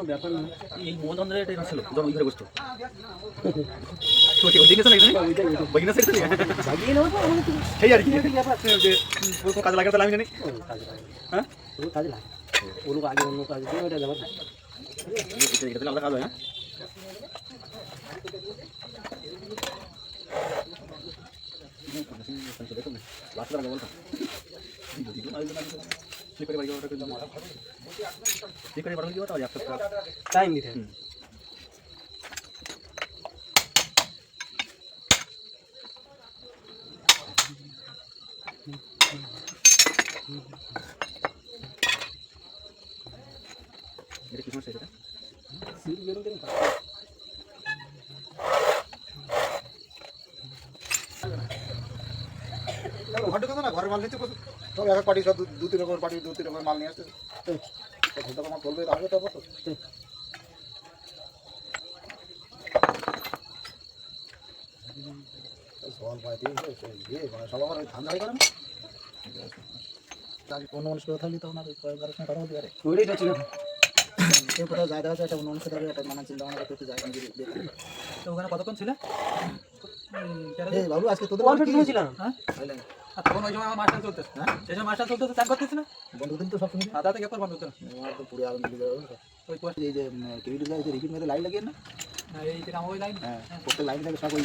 ব্যাপার না, এই মোহনচন্দ্রের এটা ছিল যখন ওই ঘরে বসতো ওই দেখেছো না বইনা সেক্টর জাগিয়ে নেওয়া তো আমাদের সেই আর কি যে কোনো কাজে লাগাতে আমি জানি কাজে লাগে, হ্যাঁ কাজে লাগে, অন্য কাজে অন্য কাজ দিয়ে ওটা ব্যাপার না। এটা তাহলে আলাদা কাজ হয় না লাস্ট টাকা বলতাম যদি না স্লিপারে বাড়ি যাওয়াটা কিন্তু স্লিপারে বাড়ি যাওয়াটা একটা টাইম দিতে হবে। এটা কি সমস্যা এটা সিট বেরোতে না ঘন্টা কথা না ঘরের মাল নিচ্ছে সব এক পার্টি সব দু তিন রকমের পার্টি দু তিন রকমের মাল নিয়ে আসছে ঘন্টা মাল চলবে আগে তারপর তো সওয়াল পাই দিয়ে মানে সব আমার ঠান্ডা হয়ে গেল না অন্য মানুষকে কথা বলি তখন আর কয়েকবার সঙ্গে কথা বলতে পারে ওইটাই তো ছিল। কেউ কোথাও জায়গা আছে একটা অন্য মানুষের সাথে একটা নানা চিন্তা ভাবনা করতে জায়গা দেখি তো ওখানে কতক্ষণ ছিল এই বাবু আজকে তোদের ওয়ান ফিট ছিলাম। হ্যাঁ তখন ওই সময় আমার মাস্টার চলতেছে হ্যাঁ সেই সময় মাস্টার চলতেছে চান করতেছে না বন্ধুদিন তো সব শুনছি দাদা থেকে পর বন্ধ করতে আমার তো পুরো আগুন দিলে ওই পোস্ট এই যে কেবিটি রিপিট মেরে লাইট লাগিয়ে না এই যে আমার ওই লাইন হ্যাঁ প্রত্যেক লাইন থেকে সব ওই